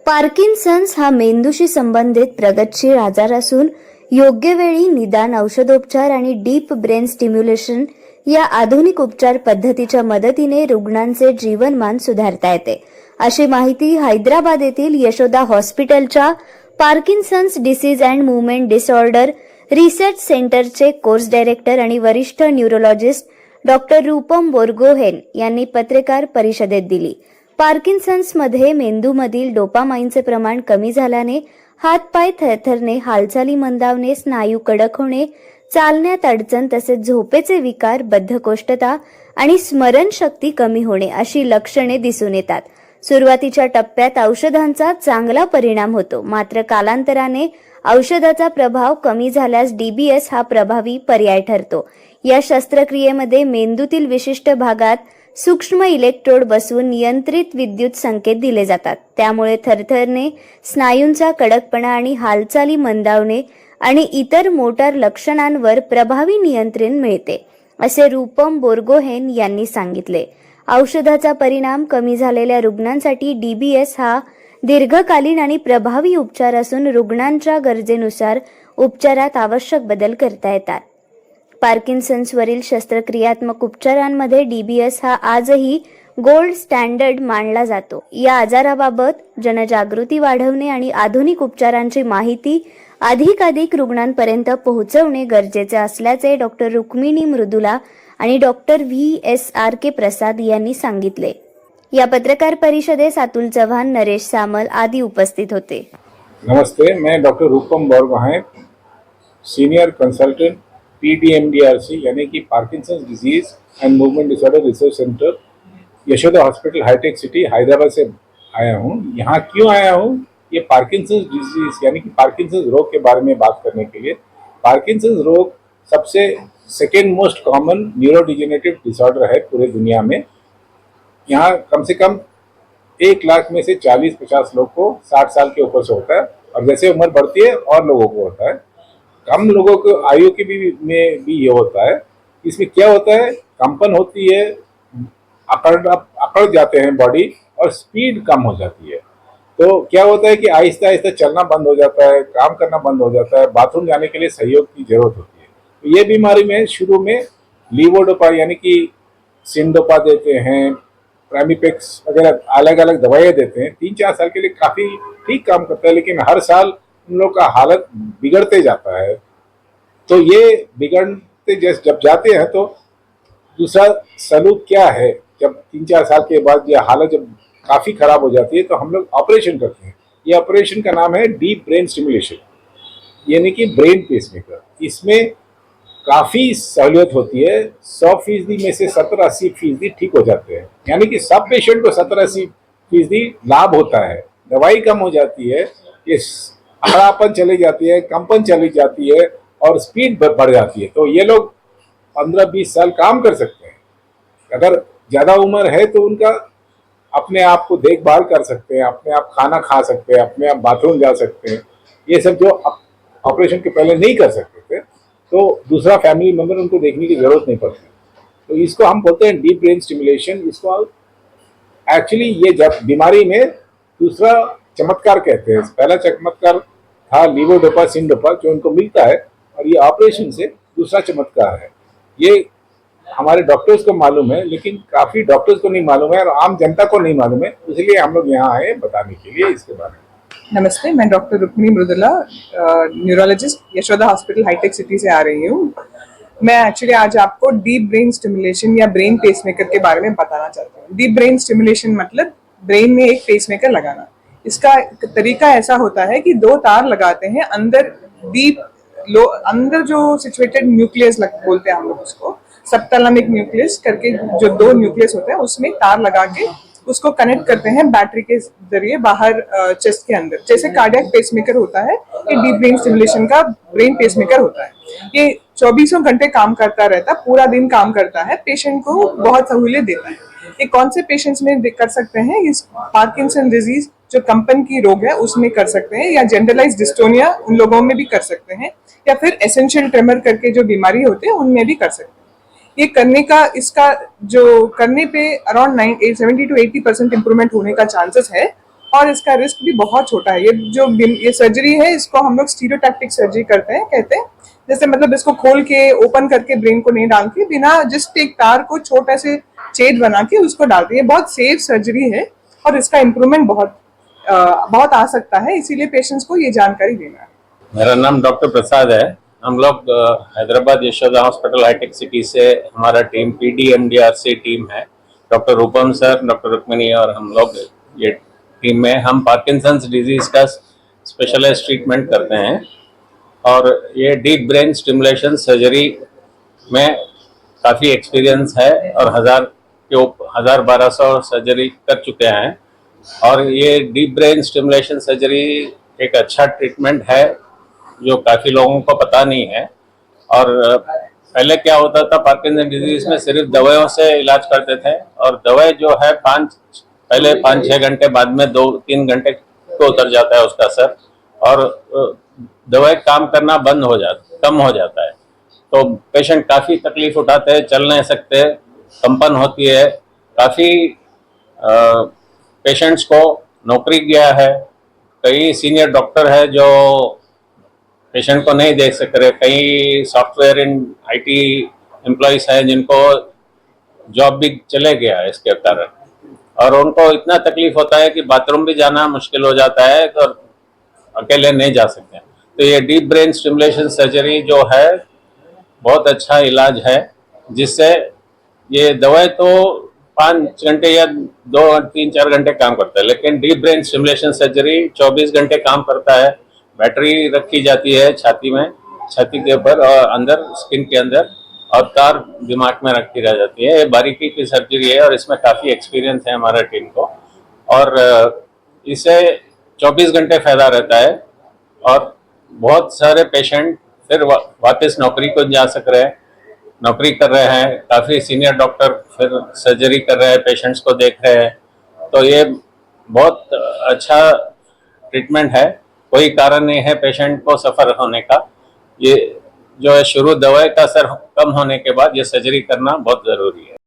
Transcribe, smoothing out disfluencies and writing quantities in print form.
Parkinson's हा मेंदूशी संबंधित प्रगतशील आजार असून योग्य वेळी निदान, औषधोपचार आणि डीप ब्रेन स्टिम्युलेशन या आधुनिक उपचार पद्धतीच्या मदतीने रुग्णांचे जीवनमान सुधारता येते, अशी माहिती हैदराबाद येथील यशोदा हॉस्पिटलच्या Parkinson's disease and movement disorder research सेंटरचे कोर्स डायरेक्टर आणि वरिष्ठ न्यूरोलॉजिस्ट डॉक्टर रूपम बोरगोहेन यांनी पत्रकार परिषदेत दिली. पार्किन्सन्समध्ये मेंदूमधील डोपामाइनचे प्रमाण कमी झाल्याने हातपाय थरथरणे, हालचाली मंदावणे, स्नायू कडक होणे, चालण्यात अडचण तसेच झोपेचे विकार, बद्धकोष्ठता आणि स्मरणशक्ती कमी होणे अशी लक्षणे दिसून येतात. सुरुवातीच्या टप्प्यात औषधांचा चांगला परिणाम होतो, मात्र कालांतराने औषधाचा प्रभाव कमी झाल्यास डीबीएस हा प्रभावी पर्याय ठरतो. या शस्त्रक्रियेमध्ये मेंदूतील विशिष्ट भागात सूक्ष्म इलेक्ट्रोड बसवून नियंत्रित विद्युत संकेत दिले जातात. त्यामुळे थरथरणे, स्नायूंचा कडकपणा आणि हालचाली मंदावणे आणि इतर मोटार लक्षणांवर प्रभावी नियंत्रण मिळते, असे रूपम बोरगोहेन यांनी सांगितले. औषधाचा परिणाम कमी झालेल्या रुग्णांसाठी डीबीएस हा दीर्घकालीन आणि प्रभावी उपचार असून रुग्णांच्या गरजेनुसार उपचारात आवश्यक बदल करता येतात. पार्किन्सन्सवरील शस्त्रक्रियात्मक उपचारांमध्ये डीबीएस हा आजही गोल्ड स्टँडर्ड मानला जातो. या आजाराबाबत जनजागृती वाढवणे आणि आधुनिक उपचारांची माहिती अधिकाधिक रुग्णांपर्यंत पोहोचवणे गरजेचे असल्याचे डॉक्टर रुक्मिणी मृदुला आणि डॉक्टर VSRK प्रसाद यांनी सांगितले. या पत्रकार परिषदेस अतुल चव्हाण, नरेश सामल आदि उपस्थित होते. नमस्ते, मैं doctor Rupam Borgohain, senior consultant PDMDRC यानी कि Parkinson's disease and movement disorder research centre, Yashoda hospital, हाईटेक सिटी, हैदराबाद से आया हूँ. यहाँ क्यों आया हूँ? ये पार्किंसंस डिजीज यानी कि पार्किंसंस रोग के बारे में बात करने के लिए. पार्किंसंस रोग सबसे सेकेंड मोस्ट कॉमन न्यूरोडिजेनेटिव डिसऑर्डर है पूरे दुनिया में. यहाँ कम से कम 1 लाख में से 40-50 लोग को 60 साल के ऊपर से होता है, और जैसे उम्र बढ़ती है और लोगों को होता है. कम लोगों को आयु के में भी ये होता है. इसमें क्या होता है? कंपन होती है, अकड़ जाते हैं बॉडी और स्पीड कम हो जाती है. तो क्या होता है कि आहिस्ता आहिस्ता चलना बंद हो जाता है, काम करना बंद हो जाता है, बाथरूम जाने के लिए सहयोग की जरूरत होती है. तो ये बीमारी में शुरू में लीवोडोपा यानी कि सिंडोपा देते हैं, प्रामिपेक्स वगैरह अलग अलग दवाइयाँ देते हैं. 3-4 साल के लिए काफ़ी ठीक काम करता है, लेकिन हर साल उन लोग का हालत बिगड़ते जाता है. तो ये बिगड़ते जब जाते हैं तो दूसरा सलूक क्या है, जब 3-4 साल के बाद ये हालत जब काफ़ी ख़राब हो जाती है तो हम लोग ऑपरेशन करते हैं. ये ऑपरेशन का नाम है डीप ब्रेन स्टिमुलेशन यानी कि ब्रेन पेसमेकर. इसमें काफ़ी सहूलियत होती है. 100% में से 70-80% ठीक हो जाते हैं, यानी कि सब पेशेंट को 70-80% लाभ होता है. दवाई कम हो जाती है, ये अकड़ापन चली जाती है, कंपन चली जाती है और स्पीड बढ़ जाती है. तो ये लोग 15-20 साल काम कर सकते हैं. अगर ज़्यादा उम्र है तो उनका अपने आप को देखभाल कर सकते हैं, अपने आप खाना खा सकते हैं, अपने आप बाथरूम जा सकते हैं. ये सब जो ऑपरेशन के पहले नहीं कर सकते थे, तो दूसरा फैमिली मेम्बर उनको देखने की जरूरत नहीं पड़ती. तो इसको हम बोलते हैं डीप ब्रेन स्टिमुलेशन. इसको एक्चुअली ये जब बीमारी में दूसरा चमत्कार कहते हैं. पहला चमत्कार था लीवोडोपा सिंडोपा जो उनको मिलता है, और ये ऑपरेशन से दूसरा चमत्कार है. ये हमारे डॉक्टर्स को मालूम है, लेकिन काफ़ी डॉक्टर्स को नहीं मालूम है और आम जनता को नहीं मालूम है. इसलिए हम लोग यहाँ आए बताने के लिए इसके बारे में. नमस्ते, मैं doctor Rukmini Mridula, neurologist, Yashoda hospital, हाईटेक सिटी से आ रही हूँ. मैं एक्चुअली आज आपको डीप ब्रेन स्टिमुलेशन या ब्रेन पेसमेकर के बारे में बताना चाहती हूँ. डीप ब्रेन स्टिमुलेशन मतलब ब्रेन में एक पेसमेकर लगाना. इसका तरीका ऐसा होता है कि 2 तार लगाते हैं अंदर, अंदर जो सिचुएटेड न्यूक्लियस बोलते हैं हम लोग उसको, सबथैलेमिक न्यूक्लियस करके जो 2 न्यूक्लियस होते हैं उसमें तार लगा के उसको कनेक्ट करते हैं बैटरी के जरिए बाहर चेस्ट के अंदर. जैसे कार्डियक पेसमेकर होता है, ये डीप ब्रेन स्टिमुलेशन का ब्रेन पेसमेकर होता है. ये 24 घंटे काम करता रहता है, पूरा दिन काम करता है, पेशेंट को बहुत सहूलियत देता है. ये कौन से पेशेंट्स में कर सकते हैं? इस पार्किंसन डिजीज जो कंपन की रोग है उसमें कर सकते हैं, या जनरलाइज डिस्टोनिया उन लोगों में भी कर सकते हैं, या फिर एसेंशियल ट्रेमर करके जो बीमारी होते हैं उनमें भी कर सकते हैं. ये करने का, इसका जो करने पे अराउंड 70 to 80% इम्प्रूवमेंट होने का चांसेस है. और इसका रिस्क भी बहुत छोटा है। ये सर्जरी है, इसको हम लोग स्टीरियोटैक्टिक सर्जरी करते हैं, कहते हैं। जैसे मतलब इसको खोल के ओपन करके ब्रेन को नहीं डाल के, बिना जस्ट एक तार को छोटा से छेद बना के उसको डालते हैं। बहुत सेफ सर्जरी है और इसका इम्प्रूवमेंट बहुत आ सकता है, इसीलिए पेशेंट्स को ये जानकारी देना है। मेरा नाम डॉक्टर प्रसाद है। हम लोग हैदराबाद यशोदा हॉस्पिटल हाईटेक सिटी से हमारा टीम PDMDRC टीम है। Doctor Rupam sir, doctor Rukmini और हम लोग ये टीम में हम पार्किंसंस डिजीज का स्पेशलाइज ट्रीटमेंट करते हैं। और ये डीप ब्रेन स्टिमुलेशन सर्जरी में काफ़ी एक्सपीरियंस है और 1200 सर्जरी कर चुके हैं। और ये डीप ब्रेन स्टिमुलेशन सर्जरी एक अच्छा ट्रीटमेंट है जो काफ़ी लोगों को पता नहीं है। और पहले क्या होता था, पार्किंसन डिजीज में सिर्फ दवाइयों से इलाज करते थे और दवाई जो है पहले 5-6 घंटे, बाद में 2-3 घंटे को उतर जाता है उसका असर और दवाई काम करना कम हो जाता है। तो पेशेंट काफ़ी तकलीफ उठाते हैं, चल नहीं सकते, कंपन होती है। काफ़ी पेशेंट्स को नौकरी गया है। कई सीनियर डॉक्टर है जो पेशेंट को नहीं देख सक रहे। कई सॉफ्टवेयर IT एम्प्लॉयज हैं जिनको जॉब भी चले गया है इसके कारण, और उनको इतना तकलीफ होता है कि बाथरूम भी जाना मुश्किल हो जाता है, तो अकेले नहीं जा सकते। तो ये डीप ब्रेन स्टिमुलेशन सर्जरी जो है बहुत अच्छा इलाज है, जिससे ये दवाई तो 5 घंटे या 2-3-4 घंटे काम करता है, लेकिन डीप ब्रेन स्टिमुलेशन सर्जरी 24 घंटे काम करता है। बैटरी रखी जाती है छाती के ऊपर और अंदर स्किन के अंदर, और तार दिमाग में रखी रह जाती है। ये बारीकी की सर्जरी है और इसमें काफ़ी एक्सपीरियंस है हमारा टीम को। और इससे 24 घंटे फायदा रहता है और बहुत सारे पेशेंट फिर वापस नौकरी को जा सक रहे हैं, नौकरी कर रहे हैं। काफ़ी सीनियर डॉक्टर फिर सर्जरी कर रहे हैं, पेशेंट्स को देख रहे हैं। तो ये बहुत अच्छा ट्रीटमेंट है, कोई कारण नहीं है पेशेंट को सफ़र होने का। ये जो है शुरू दवाई का असर कम होने के बाद ये सर्जरी करना बहुत ज़रूरी है।